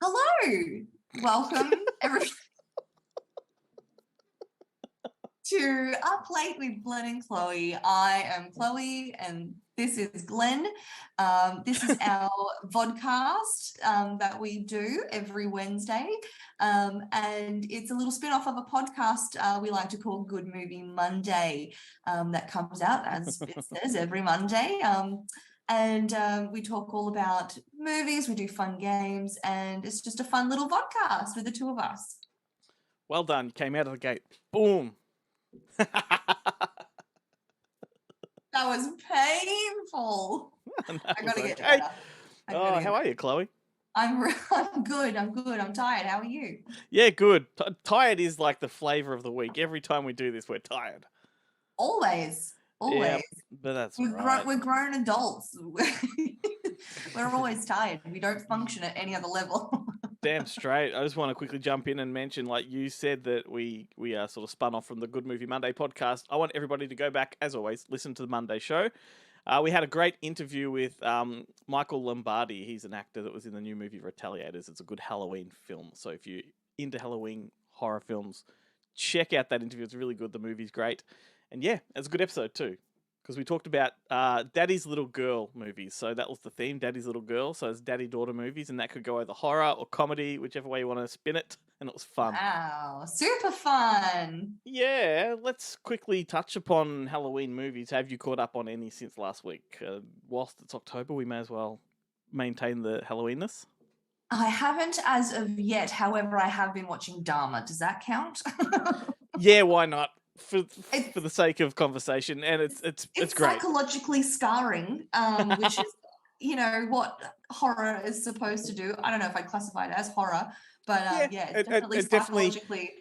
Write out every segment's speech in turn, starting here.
Hello, welcome everyone to Up Late with Glenn and Chloe. I am Chloe and this is Glenn. This is our vodcast that we do every Wednesday. And it's a little spin-off of a podcast we like to call Good Movie Monday that comes out, as it says, every Monday. And we talk all about movies, we do fun games, and it's just a fun little podcast with the two of us. Well done. You came out of the gate. Boom. That was painful. I gotta get better. How are you, Chloe? I'm good. I'm tired. How are you? Yeah, good. Tired is like the flavor of the week. Every time we do this, we're tired. Always. Yeah, but that's right. We're grown adults. We're always tired. We don't function at any other level. Damn straight. I just want to quickly jump in and mention, like you said, that we sort of spun off from the Good Movie Monday podcast. I want everybody to go back, as always, listen to the Monday show. We had a great interview with Michael Lombardi. He's an actor that was in the new movie Retaliators. It's a good Halloween film. So if you're into Halloween horror films, check out that interview. It's really good. The movie's great. And yeah, it's a good episode too. Because we talked about Daddy's Little Girl movies. So that was the theme, Daddy's Little Girl. So it's daddy-daughter movies, and that could go either horror or comedy, whichever way you want to spin it. And it was fun. Wow, super fun. Yeah, let's quickly touch upon Halloween movies. Have you caught up on any since last week? Whilst it's October, we may as well maintain the Halloweenness. I haven't as of yet. However, I have been watching Dharma. Does that count? Yeah, why not? For the sake of conversation, and it's great. Psychologically scarring, which is, what horror is supposed to do. I don't know if I'd classify it as horror, but it's definitely psychologically.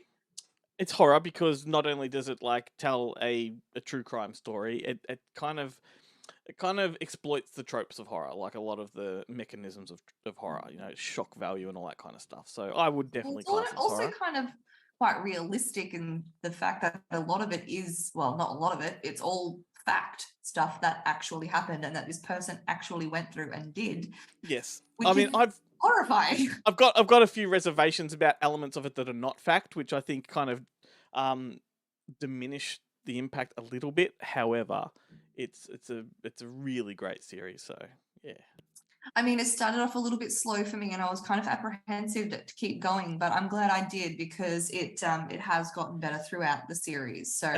It's horror because not only does it like tell a true crime story, it kind of exploits the tropes of horror, like a lot of the mechanisms of horror, shock value and all that kind of stuff. So I would definitely class it as also horror. Kind of quite realistic in the fact that a lot of it is, well, not a lot of it, it's all fact stuff that actually happened and that this person actually went through and did. Yes. I've horrifying. I've got a few reservations about elements of it that are not fact, which I think kind of diminish the impact a little bit. However, it's a really great series, so yeah. I mean, it started off a little bit slow for me and I was kind of apprehensive to keep going, but I'm glad I did because it has gotten better throughout the series. So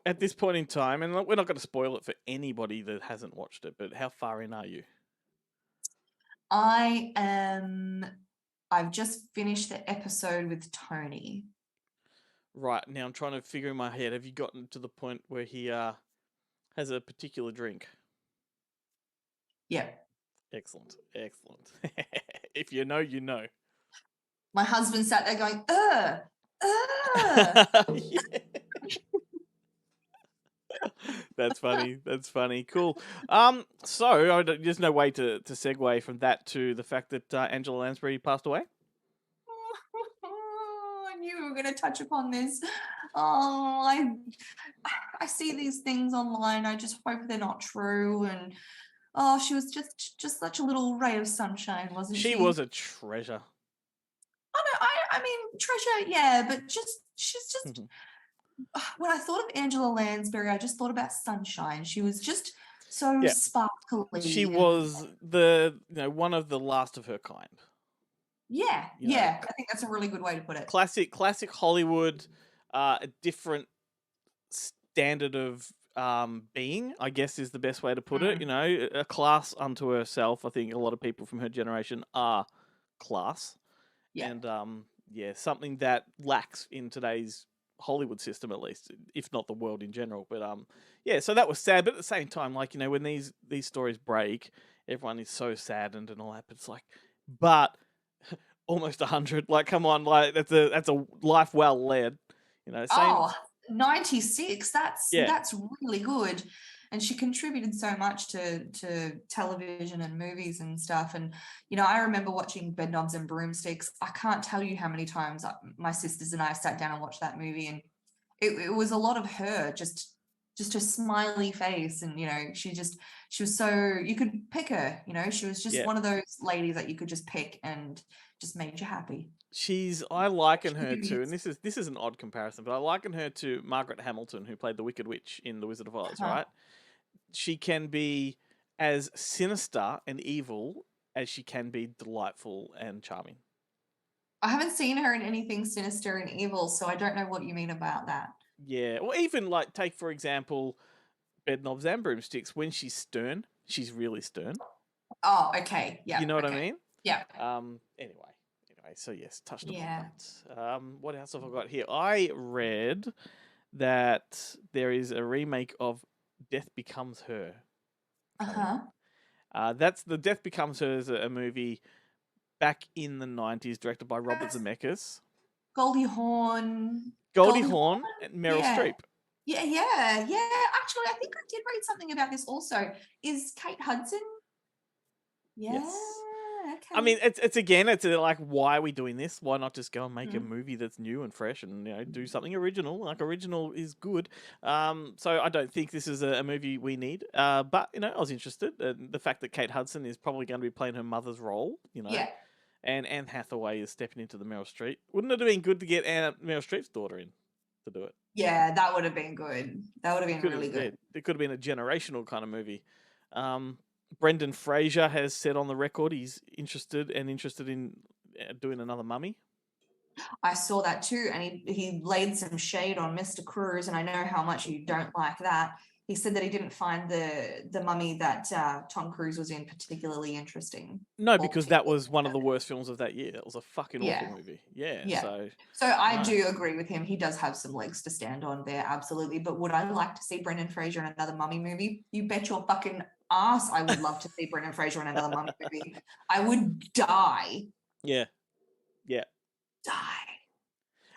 at this point in time, and we're not going to spoil it for anybody that hasn't watched it, but how far in are you? I've just finished the episode with Tony. Right, now I'm trying to figure in my head, have you gotten to the point where he has a particular drink? Yeah. Excellent. If you know, you know. My husband sat there going, That's funny. Cool. So there's no way to segue from that to the fact that Angela Lansbury passed away. I knew we were going to touch upon this. I see these things online. I just hope they're not true. And she was just such a little ray of sunshine, wasn't she? She was a treasure. I mean, treasure, yeah, but she's just. When I thought of Angela Lansbury, I just thought about sunshine. She was just so sparkly. She was one of the last of her kind. Yeah, I think that's a really good way to put it. Classic Hollywood, a different standard of being, I guess, is the best way to put it. A class unto herself. I think a lot of people from her generation are class. Yeah. And something that lacks in today's Hollywood system, at least, if not the world in general. But so that was sad. But at the same time, like, when these stories break, everyone is so saddened and all that. But it's like, but almost 100. Like, come on, like that's a life well led. 96. That's really good. And she contributed so much to television and movies and stuff. And, I remember watching Bedknobs and Broomsticks. I can't tell you how many times my sisters and I sat down and watched that movie. And it was a lot of her just just a smiley face, and she was so, you could pick her. She was just Yeah. one of those ladies that you could just pick and just made you happy. I liken her to, and Cute. this is an odd comparison, but I liken her to Margaret Hamilton, who played the Wicked Witch in The Wizard of Oz, Huh. right? She can be as sinister and evil as she can be delightful and charming. I haven't seen her in anything sinister and evil, so I don't know what you mean about that. Yeah, or even like take for example, Bedknobs and Broomsticks. When she's stern, she's really stern. Oh, okay. Yeah. You know what I Okay. mean? Yeah. Anyway, so yes, touched upon Yeah. that. What else have I got here? I read that there is a remake of Death Becomes Her. Uh-huh. That's the Death Becomes Her is a movie back in the 90s, directed by Robert That's Zemeckis. Goldie Hawn. Goldie Hawn and Meryl Yeah. Streep. Yeah. Actually, I think I did read something about this also. Is Kate Hudson? Yeah. Yes. Okay. I mean, it's like, why are we doing this? Why not just go and make a movie that's new and fresh and do something original? Like, original is good. So I don't think this is a movie we need. But I was interested. The fact that Kate Hudson is probably going to be playing her mother's role. Yeah. And Anne Hathaway is stepping into the Meryl Streep. Wouldn't it have been good to get Meryl Streep's daughter in to do it? Yeah, that would have been good. That would have been really good. It could have been a generational kind of movie. Brendan Fraser has said on the record he's interested in doing another Mummy. I saw that too, and he laid some shade on Mr. Cruz, and I know how much you don't like that. He said that he didn't find the Mummy that Tom Cruise was in particularly interesting. No, because that was one of the worst films of that year. That was a fucking awful movie. Yeah. So I do agree with him. He does have some legs to stand on there, absolutely. But would I like to see Brendan Fraser in another Mummy movie? You bet your fucking ass I would love to see Brendan Fraser in another Mummy movie. I would die. Yeah. Die.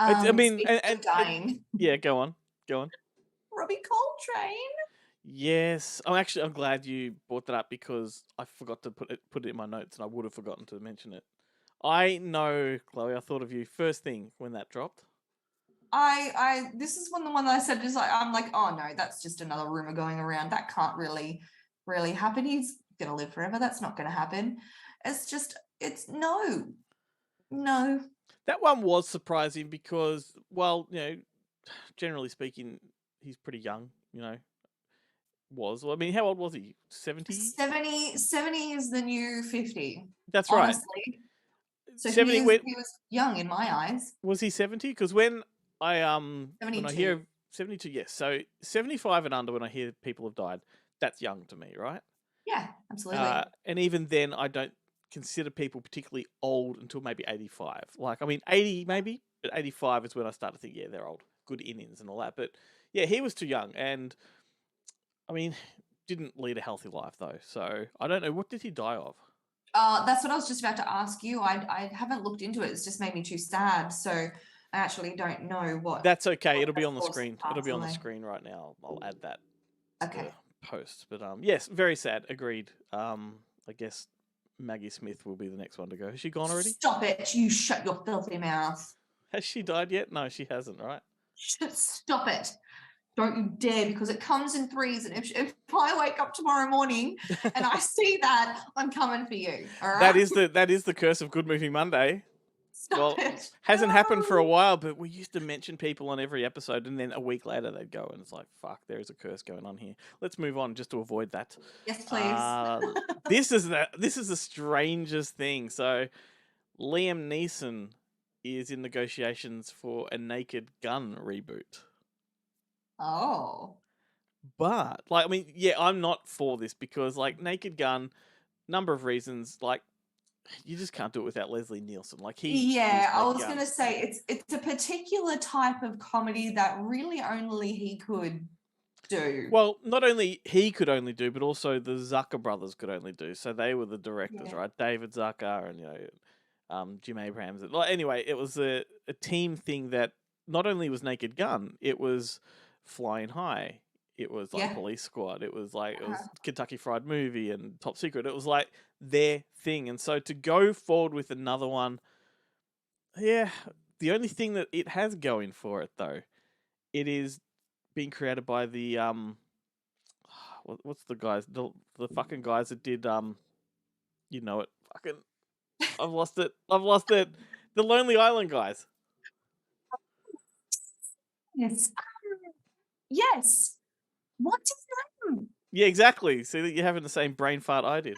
I mean, and dying. Yeah, go on. Robbie Coltrane. Yes, I'm glad you brought that up because I forgot to put it in my notes, and I would have forgotten to mention it. I know, Chloe. I thought of you first thing when that dropped. This is the one that I said is like, I'm like, oh no, that's just another rumor going around. That can't really happen. He's gonna live forever. That's not gonna happen. It's no. That one was surprising because, well, generally speaking, he's pretty young. I mean, how old was he? 70? 70 is the new 50. That's right. Honestly. So 70. he was young in my eyes. Was he 70? Because when I 72. when I hear 72, yes. So 75 and under, when I hear people have died, that's young to me, right? Yeah, absolutely. And even then, I don't consider people particularly old until maybe 85. Like, I mean, 80 maybe, but 85 is when I start to think, yeah, they're old. Good innings and all that. But yeah, he was too young, and I mean, didn't lead a healthy life though. So I don't know, what did he die of? That's what I was just about to ask you. I haven't looked into it. It's just made me too sad. So I actually don't know what. That's okay. It'll be on the screen. It'll be on the screen right now. I'll add that to the post. But yes, very sad. Agreed. I guess Maggie Smith will be the next one to go. Has she gone already? Stop it. You shut your filthy mouth. Has she died yet? No, she hasn't, right? Stop it. Don't you dare, because it comes in threes. And if I wake up tomorrow morning and I see that, I'm coming for you. All right. That is the curse of Good Movie Monday. Stop it. Hasn't happened for a while, but we used to mention people on every episode, and then a week later they'd go, and it's like, fuck, there is a curse going on here. Let's move on just to avoid that. Yes, please. This is the strangest thing. So, Liam Neeson is in negotiations for a Naked Gun reboot. Oh. But, like, I mean, yeah, I'm not for this because, like, Naked Gun, number of reasons, like, you just can't do it without Leslie Nielsen. Like, I was going to say it's a particular type of comedy that really only he could do. Well, not only he could only do, but also the Zucker brothers could only do. So they were the directors, right? David Zucker and Jim Abrahams. Anyway, it was a team thing that not only was Naked Gun, it was Flying High. It was like Police Squad. It was like it was Kentucky Fried Movie and Top Secret. It was like their thing. And so to go forward with another one, the only thing that it has going for it though, it is being created by the what's the guys, the fucking guys that did you know it, fucking, I've lost it. I've lost it. The Lonely Island guys. Yes. Yes. What's his name? Yeah, exactly. See that you're having the same brain fart I did.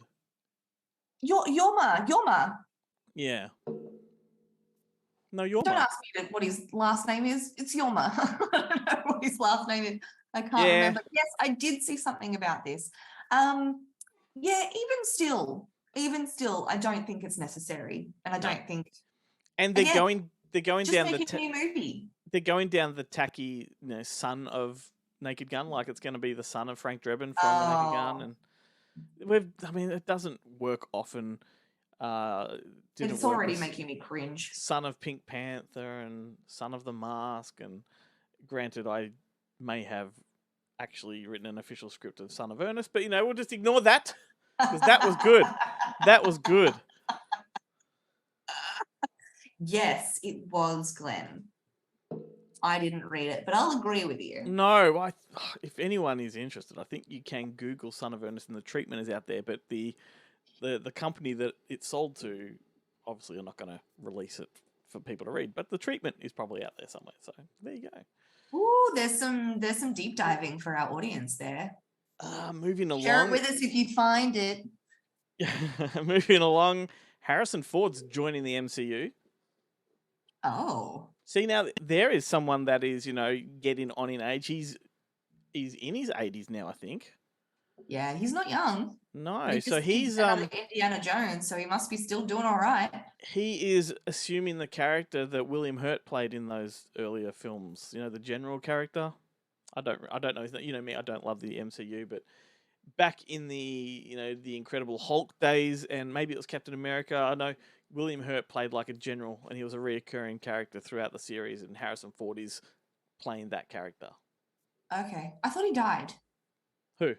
Yorma. Yeah. No, you're Don't ask me what his last name is. It's Yorma. I don't know what his last name is. I can't remember. Yes, I did see something about this. Yeah, even still, I don't think it's necessary, and I don't think. And they're going just down make a new movie. They're going down the tacky, son of Naked Gun, like it's going to be the son of Frank Drebin from the Naked Gun, and it doesn't work often. It's already making me cringe. Son of Pink Panther and Son of the Mask, and granted, I may have actually written an official script of Son of Ernest, but we'll just ignore that because that was good. That was good. Yes, it was, Glenn. I didn't read it, but I'll agree with you. No, if anyone is interested, I think you can Google Son of Ernest and the treatment is out there, but the company that it's sold to obviously are not going to release it for people to read, but the treatment is probably out there somewhere. So there you go. Ooh, there's some deep diving for our audience there. Moving along. Share it with us if you find it. Moving along, Harrison Ford's joining the MCU. Oh. See, now there is someone that is, getting on in age. He's in his 80s now, I think. Yeah, he's not young. No, so he's Indiana Jones, so he must be still doing all right. He is assuming the character that William Hurt played in those earlier films. The general character. I don't know. You know me. I don't love the MCU, but back in the the Incredible Hulk days, and maybe it was Captain America. I know William Hurt played like a general, and he was a reoccurring character throughout the series. And Harrison Ford is playing that character. Okay, I thought he died. Who?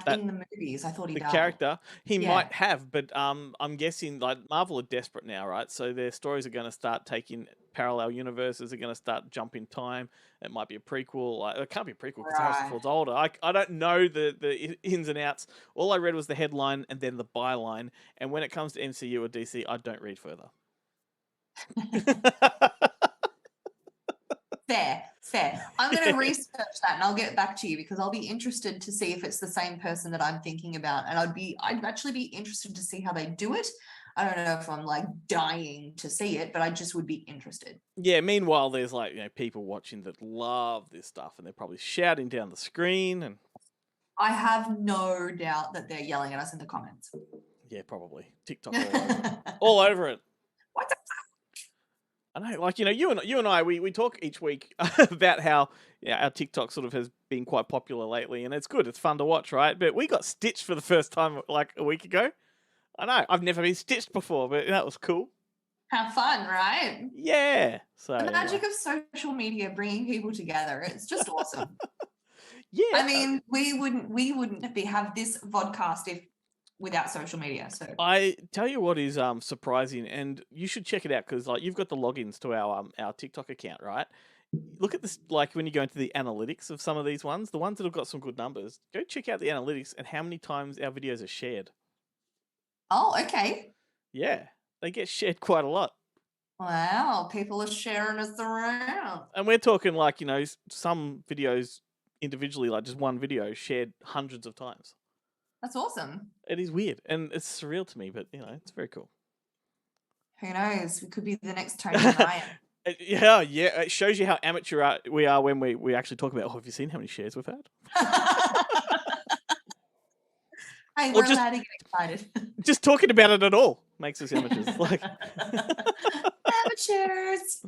In the movies, I thought he died. The character, he might have, but I'm guessing like Marvel are desperate now, right? So their stories are going to start taking parallel universes. Are going to start jumping time. It might be a prequel. It can't be a prequel because Harrison Ford's older. I don't know the ins and outs. All I read was the headline and then the byline. And when it comes to MCU or DC, I don't read further. Fair. I'm going to research that and I'll get back to you because I'll be interested to see if it's the same person that I'm thinking about. And I'd actually be interested to see how they do it. I don't know if I'm like dying to see it, but I just would be interested. Yeah, meanwhile, there's people watching that love this stuff and they're probably shouting down the screen. And I have no doubt that they're yelling at us in the comments. Yeah, probably. TikTok all over it. What's up? I know, you and I, we talk each week about how our TikTok sort of has been quite popular lately, and it's good. It's fun to watch, right? But we got stitched for the first time like a week ago. I know, I've never been stitched before, but that was cool. Have fun, right? Yeah. So the magic of social media bringing people together. It's just awesome. Yeah. I mean, we wouldn't have this vodcast without social media. So I tell you what is surprising, and you should check it out because you've got the logins to our TikTok account, right? Look at this, when you go into the analytics of some of these ones, the ones that have got some good numbers, go check out the analytics and how many times our videos are shared. Oh, okay. Yeah, they get shared quite a lot. Wow, people are sharing us around. And we're talking some videos individually, like just one video shared hundreds of times. That's awesome. It is weird and it's surreal to me, but it's very cool. Who knows? We could be the next Tony Ryan. Yeah. It shows you how amateur we are when we actually talk about, have you seen how many shares we've had? Hey, we're allowed to get excited. Just talking about it at all makes us amateurs. Amateurs.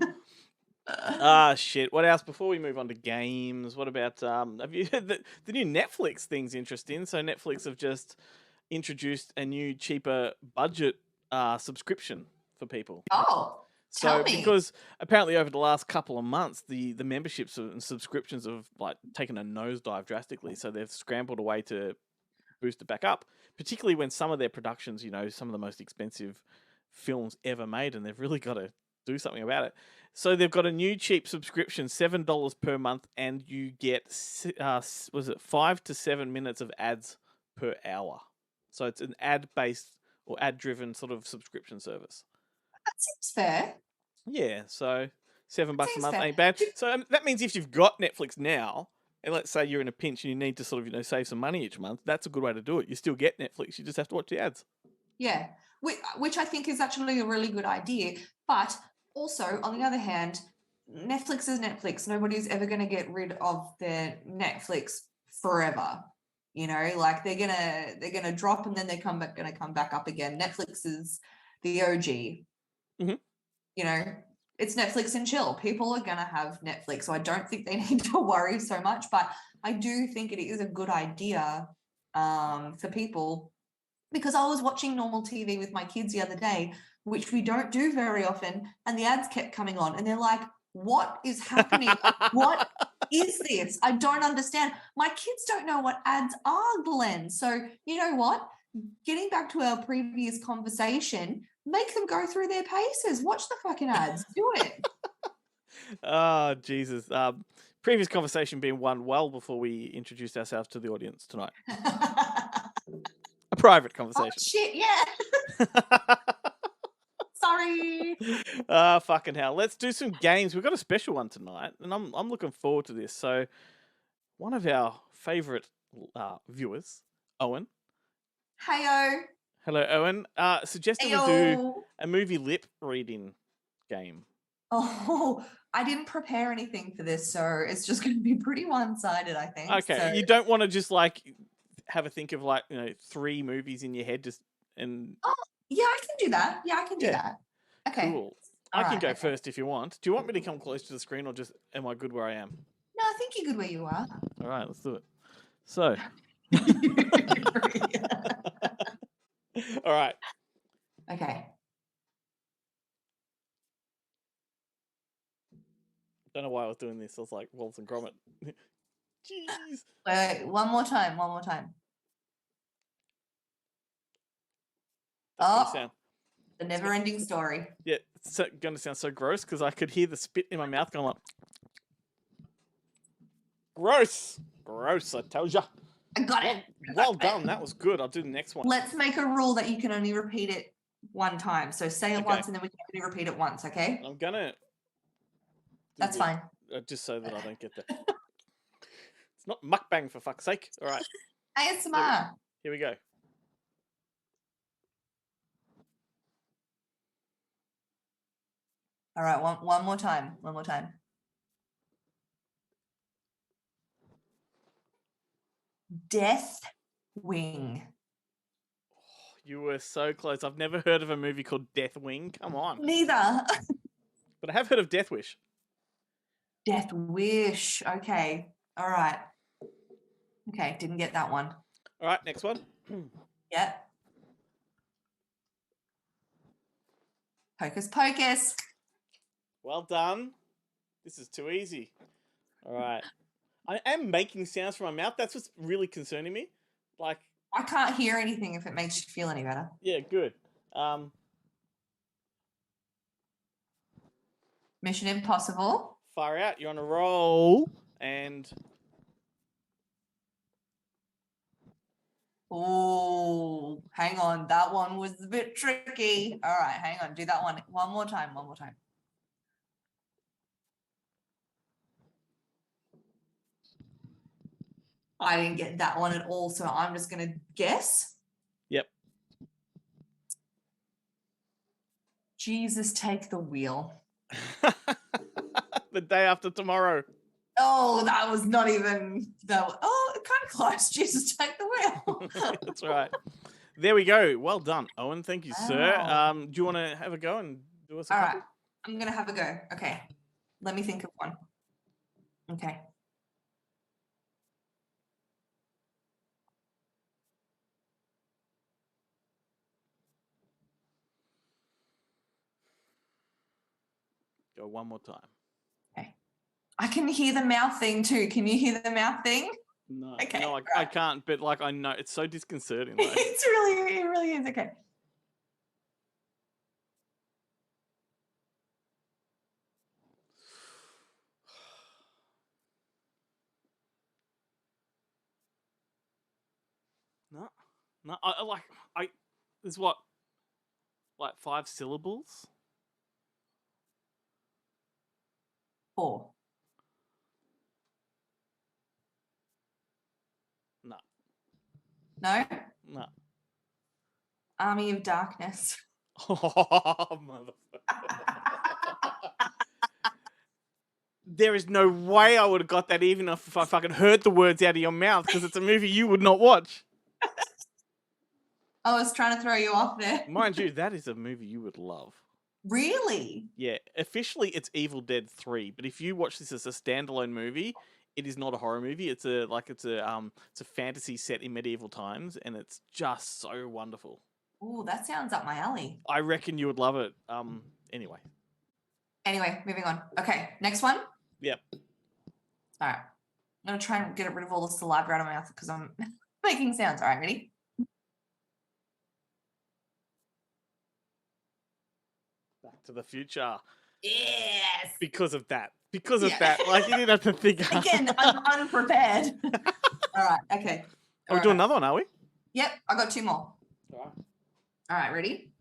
Shit. What else before we move on to games? What about have you the new Netflix thing's interesting? So Netflix have just introduced a new cheaper budget subscription for people. Oh. So because apparently over the last couple of months the memberships and subscriptions have taken a nosedive drastically. So they've scrambled a way to boost it back up, particularly when some of their productions, some of the most expensive films ever made, and they've really got to do something about it. So they've got a new cheap subscription, $7 per month, and you get was it 5 to 7 minutes of ads per hour. So it's an ad-based or ad-driven sort of subscription service. That seems fair. Yeah, so $7 a seems month fair. ain't bad. So that means if you've got Netflix now, and let's say you're in a pinch and you need to sort of save some money each month, that's a good way to do it. You still get Netflix, you just have to watch the ads. Yeah, which I think is actually a really good idea. But also, on the other hand, Netflix is Netflix. Nobody's ever going to get rid of their Netflix forever. Like they're gonna drop and then they're gonna come back up again. Netflix is the OG. Mm-hmm. It's Netflix and chill. People are gonna have Netflix, so I don't think they need to worry so much. But I do think it is a good idea for people, because I was watching normal TV with my kids the other day, which we don't do very often, and the ads kept coming on, and they're like, "What is happening? What is this? I don't understand." My kids don't know what ads are, Glenn. So you know what? Getting back to our previous conversation, make them go through their paces. Watch the fucking ads. Do it. Oh, Jesus. Previous conversation being one well before we introduced ourselves to the audience tonight. A private conversation. Oh, shit, yeah. Sorry. Fucking hell. Let's do some games. We've got a special one tonight, and I'm looking forward to this. So, one of our favourite viewers, Owen. Heyo. Hello, Owen. Suggested we do a movie lip reading game. Oh, I didn't prepare anything for this, so it's just going to be pretty one-sided, I think. Okay, so. You don't want to just have a think of 3 movies in your head and. Oh, yeah, I can do that. Yeah, I can do that. Okay. Cool. I can go first if you want. Do you want me to come close to the screen, or just am I good where I am? No, I think you're good where you are. All right, let's do it. So. All right. Okay. Don't know why I was doing this. I was like Wallace and Gromit. Jeez. Wait, one more time. Sound. The never-ending story. Yeah, it's going to sound so gross because I could hear the spit in my mouth going like, gross, I told you. I got it. Well done. That was good. I'll do the next one. Let's make a rule that you can only repeat it one time. So say it once and then we can only repeat it once, okay? I'm going to. That's fine. Just so that I don't get that. It's not mukbang, for fuck's sake. All right. ASMR. Here we go. All right, one more time. Death Wing. Oh, you were so close. I've never heard of a movie called Death Wing. Come on. Neither. But I have heard of Death Wish. Death Wish. Okay. All right. Okay, didn't get that one. All right, next one. Yep. Hocus Pocus. Well done. This is too easy. All right. I am making sounds from my mouth. That's what's really concerning me. Like, I can't hear anything if it makes you feel any better. Yeah, good. Mission Impossible. Far out. You're on a roll. And... Oh, hang on. That one was a bit tricky. All right, hang on. Do that one more time. I didn't get that one at all, so I'm just going to guess. Yep. Jesus, Take the Wheel. The Day After Tomorrow. Oh, that was not even... kind of close. Jesus, Take the Wheel. That's right. There we go. Well done, Owen. Thank you, sir. Do you want to have a go and do us a couple? All right. I'm going to have a go. Okay. Let me think of one. Okay. Go one more time. Okay. I can hear the mouth thing too. Can you hear the mouth thing? No. Okay. No, I can't, but I know it's so disconcerting. Like. It really is. Okay. No, there's what, like 5 syllables? 4. No. No? No. Army of Darkness. Oh, motherfucker. There is no way I would have got that even if I fucking heard the words out of your mouth, because it's a movie you would not watch. I was trying to throw you off there. Mind you, that is a movie you would love. Really? Yeah, officially it's Evil Dead 3, but if you watch this as a standalone movie, it is not a horror movie. It's a fantasy set in medieval times, and it's just so wonderful. Ooh, that sounds up my alley. I reckon you would love it. Anyway, moving on. Okay, next one. Yep. All right. I'm going to try and get rid of all the saliva out of my mouth because I'm making sounds. All right, ready? Back to the Future. Yes. Because of that. Like, you didn't have to think. Again, I'm unprepared. All right, okay. We're doing another one, are we? Yep, I got 2 more. All right, ready?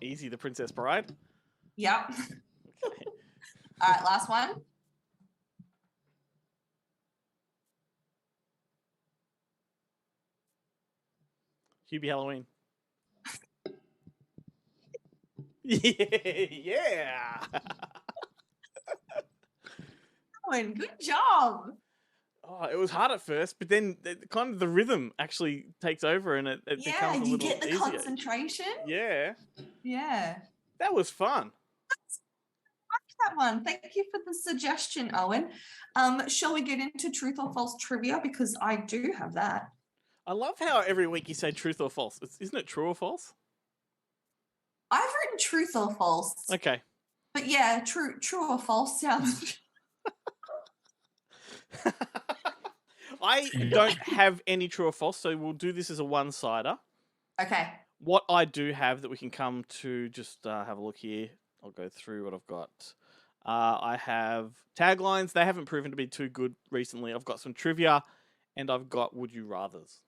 Easy, The Princess Bride. Yep. Okay. All right, last one. Hubie Halloween. Yeah. Owen, good job. Oh, it was hard at first, but then kind of the rhythm actually takes over, and it becomes a little you get the easier. concentration. Yeah. Yeah. That was fun. That one. Thank you for the suggestion, Owen. Shall we get into truth or false trivia? Because I do have that. I love how every week you say truth or false. Isn't it true or false? I've written truth or false. Okay. But yeah, true or false sounds. I don't have any true or false, so we'll do this as a one-sider. Okay. What I do have that we can come to, just have a look here. I'll go through what I've got. I have taglines. They haven't proven to be too good recently. I've got some trivia, and I've got would you rathers.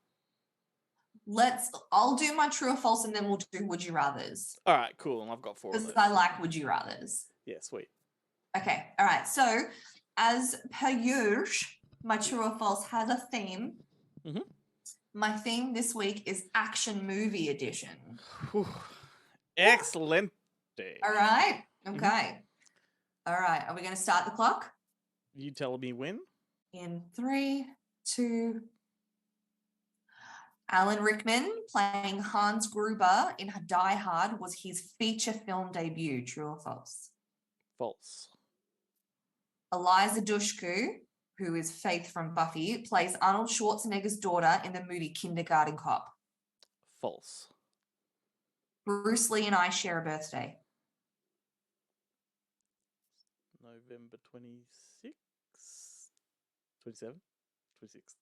I'll do my true or false, and then we'll do would you rathers. All right, cool. And I've got 4 of those. Because I like would you rathers. Yeah, sweet. Okay, all right. So, as per usual, my true or false has a theme. Mm-hmm. My theme this week is action movie edition. Excellent. All right. Okay. Mm-hmm. All right. Are we going to start the clock? You tell me when? In 3, 2. Alan Rickman playing Hans Gruber in Die Hard was his feature film debut. True or false? False. Eliza Dushku, who is Faith from Buffy, plays Arnold Schwarzenegger's daughter in the movie Kindergarten Cop. False. Bruce Lee and I share a birthday. November 26? 27? 26.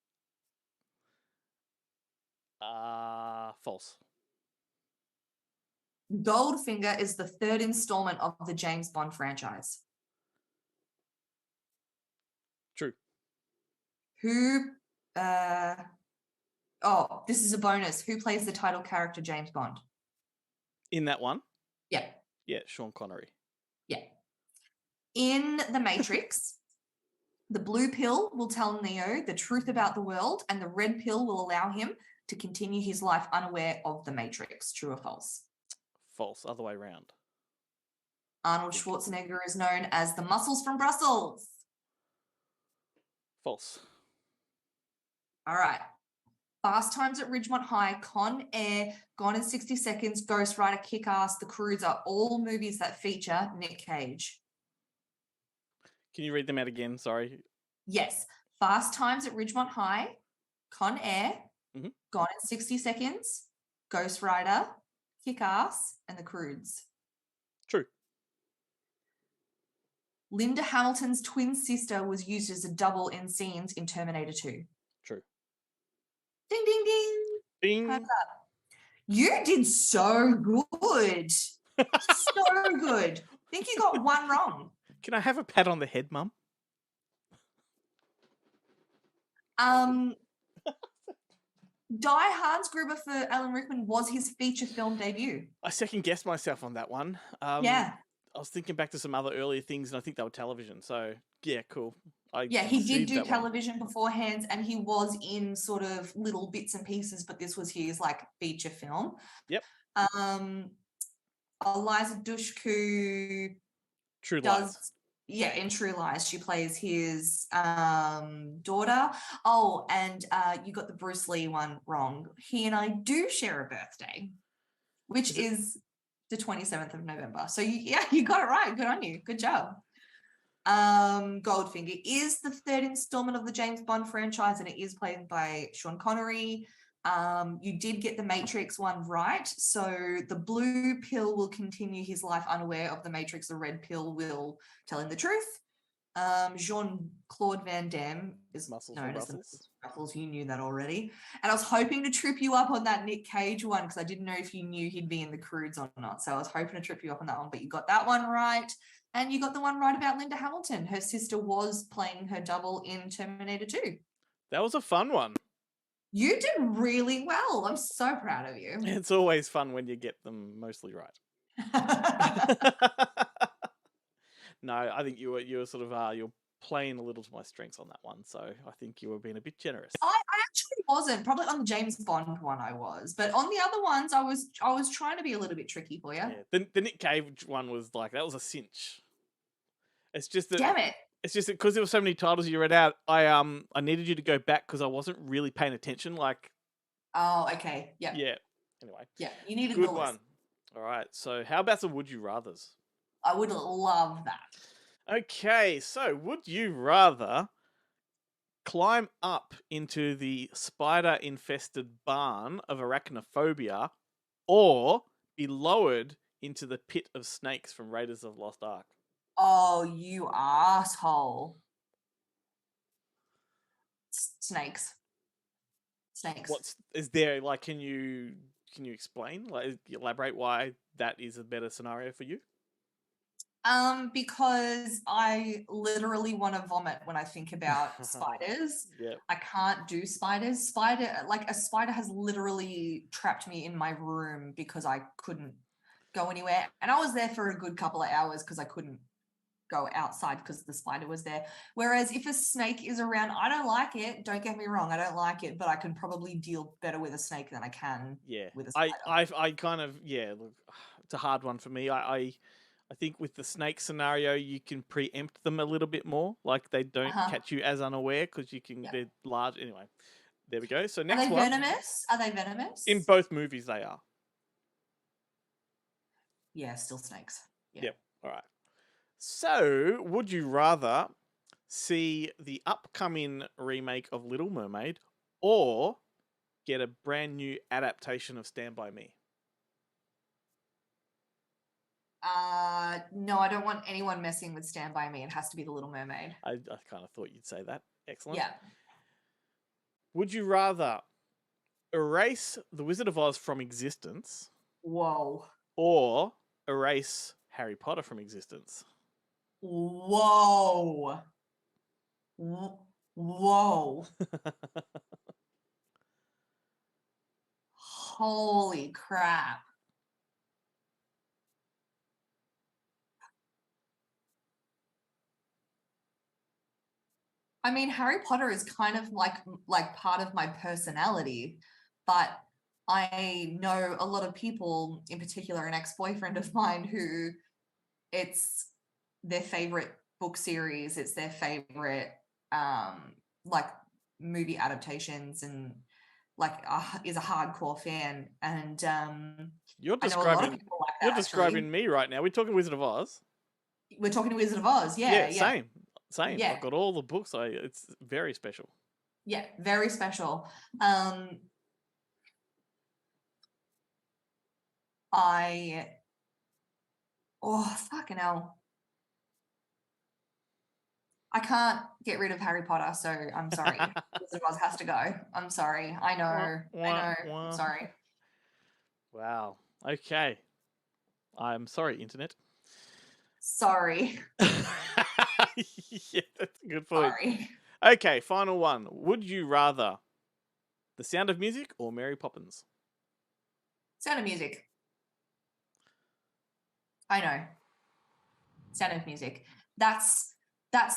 False. Goldfinger is the 3rd installment of the James Bond franchise. True. This is a bonus. Who plays the title character James Bond? In that one? Yeah. Yeah, Sean Connery. Yeah. In The Matrix, the blue pill will tell Neo the truth about the world, and the red pill will allow him to continue his life unaware of the Matrix. True or false? False. Other way around. Arnold Schwarzenegger is known as the Muscles from Brussels. False. All right. Fast Times at Ridgemont High, Con Air, Gone in 60 Seconds, Ghost Rider, Kick-Ass, The Cruise are all movies that feature Nick Cage. Can you read them out again? Sorry. Yes. Fast Times at Ridgemont High, Con Air, mm-hmm. Gone in 60 Seconds, Ghost Rider, Kick-Ass, and The Cruise. True. Linda Hamilton's twin sister was used as a double in scenes in Terminator 2. True. Ding, ding, ding. Ding. How's that? You did so good. So good. I think you got one wrong. Can I have a pat on the head, Mum? Die Hard's Gruber for Alan Rickman was his feature film debut. I second guessed myself on that one. Yeah. I was thinking back to some other earlier things, and I think they were television. So yeah, cool. Yeah, he did do that one. television beforehand, and he was in sort of little bits and pieces, but this was his like feature film. Yep. Eliza Dushku True Lies. Yeah, in True Lies, she plays his daughter. Oh, and you got the Bruce Lee one wrong. He and I do share a birthday, which is the 27th of November. So you got it right. Good on you. Good job. Goldfinger is the third installment of the James Bond franchise, and it is played by Sean Connery. You did get the Matrix one right. So the blue pill will continue his life unaware of the Matrix. The red pill will tell him the truth. Jean-Claude Van Damme is known as the Ruffles. You knew that already. And I was hoping to trip you up on that Nick Cage one because I didn't know if you knew he'd be in the Croods or not. So I was hoping to trip you up on that one, but you got that one right. And you got the one right about Linda Hamilton. Her sister was playing her double in Terminator 2. That was a fun one. You did really well. I'm so proud of you. It's always fun when you get them mostly right. No, I think you were sort of you're playing a little to my strengths on that one, so I think you were being a bit generous. I actually wasn't. Probably on the James Bond one I was, but on the other ones I was trying to be a little bit tricky for you. Yeah, the Nick Cage one was like that was a cinch. It's just that. Damn it. It's just because there were so many titles you read out. I needed you to go back because I wasn't really paying attention. Like. Oh, okay. Yeah. Yeah. Anyway. Yeah, you needed good the one. list. All right. So, how about some would you rather's? I would love that. Okay, so would you rather climb up into the spider-infested barn of arachnophobia, or be lowered into the pit of snakes from Raiders of the Lost Ark? Oh, you asshole. Snakes. What's is there like? Can you explain? Like, elaborate why that is a better scenario for you? Because I literally want to vomit when I think about spiders. Yeah. I can't do spiders. A spider has literally trapped me in my room because I couldn't go anywhere. And I was there for a good couple of hours because I couldn't go outside because the spider was there. Whereas if a snake is around, I don't like it. Don't get me wrong, I don't like it, but I can probably deal better with a snake than I can with a spider. I kind of look, it's a hard one for me. I think with the snake scenario, you can preempt them a little bit more. Like they don't catch you as unaware because you can they're large. Anyway, there we go. So next one. Are they venomous? In both movies, they are. Yeah, still snakes. Yeah. Yep. All right. So, would you rather see the upcoming remake of Little Mermaid or get a brand new adaptation of Stand By Me? No, I don't want anyone messing with Stand By Me. It has to be The Little Mermaid. I kind of thought you'd say that. Excellent. Yeah. Would you rather erase The Wizard of Oz from existence? Whoa. Or erase Harry Potter from existence? Whoa. Whoa. Holy crap. I mean, Harry Potter is kind of like part of my personality, but I know a lot of people, in particular an ex-boyfriend of mine, who it's their favorite book series, it's their favorite like movie adaptations, and like is a hardcore fan. And you're I know a lot of people like that, you're describing me right now. We're talking Wizard of Oz. We're talking Wizard of Oz. Yeah. Same. Yeah. I've got all the books. It's very special. Yeah, very special. Fucking hell. I can't get rid of Harry Potter, so I'm sorry. Wizard of Oz has to go. I'm sorry. I know. I'm sorry. Wow. Okay. I'm sorry, internet. Sorry. Yeah, that's a good point. Sorry. Okay, final one. Would you rather The Sound of Music or Mary Poppins? Sound of Music. I know. Sound of Music. That's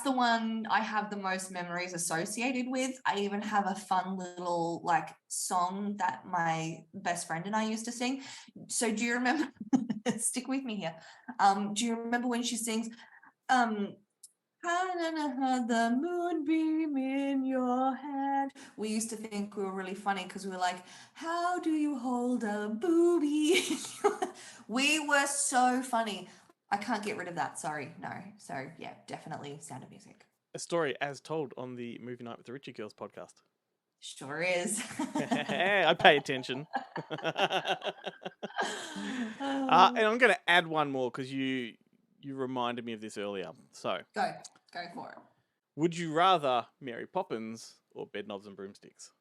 the one I have the most memories associated with. I even have a fun little like song that my best friend and I used to sing. So do you remember? Stick with me here. Do you remember when she sings the moonbeam in your hand? We used to think we were really funny because we were like, how do you hold a booby? We were so funny. I can't get rid of that. Sorry. No. So yeah, definitely Sound of Music. A story as told on the Movie Night with the Richie Girls podcast. Sure is. I pay attention. And I'm going to add one more because you reminded me of this earlier. So Go for it. Would you rather Mary Poppins or Bedknobs and Broomsticks?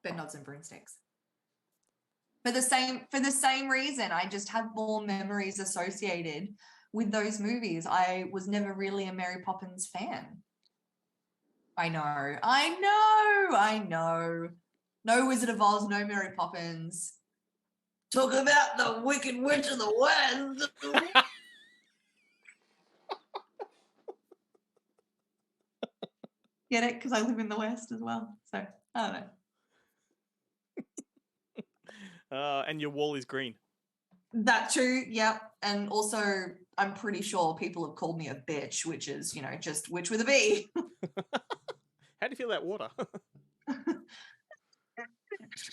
Bedknobs and Broomsticks. For the same reason, I just have more memories associated with those movies. I was never really a Mary Poppins fan. I know. No Wizard of Oz, no Mary Poppins. Talk about the Wicked Witch of the West. Get it? Because I live in the West as well. So, I don't know. And your wall is green. That too, yep. And also, I'm pretty sure people have called me a bitch, which is, just witch with a B. How do you feel about water?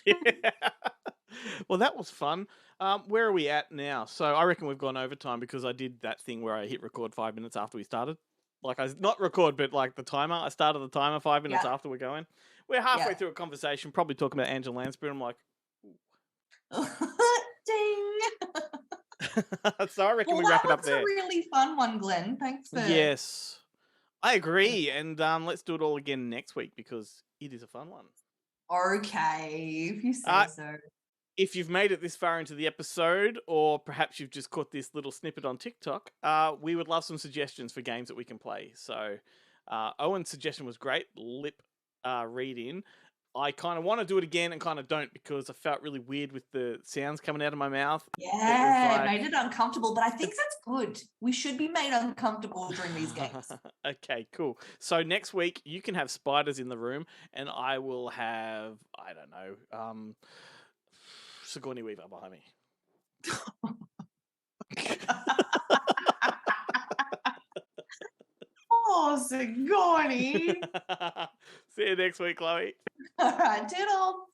Yeah. Well, that was fun. Where are we at now? So I reckon we've gone overtime because I did that thing where I hit record 5 minutes after we started. Like not record, but like the timer. I started the timer 5 minutes after we're going. We're halfway through a conversation, probably talking about Angela Lansbury. I'm like, ding. So I reckon we wrap it up there. That was a really fun one, Glenn. Thanks for. Yes, I agree. And let's do it all again next week because it is a fun one. Okay, if you say so. If you've made it this far into the episode, or perhaps you've just caught this little snippet on TikTok, we would love some suggestions for games that we can play. So Owen's suggestion was great, lip read in. I kind of want to do it again and kind of don't because I felt really weird with the sounds coming out of my mouth. Yeah, it made it uncomfortable, but I think that's good. We should be made uncomfortable during these games. Okay, cool. So next week you can have spiders in the room and I will have, I don't know, Sigourney Weaver behind me. Oh, Sigourney. See you next week, Chloe. All right, toodle.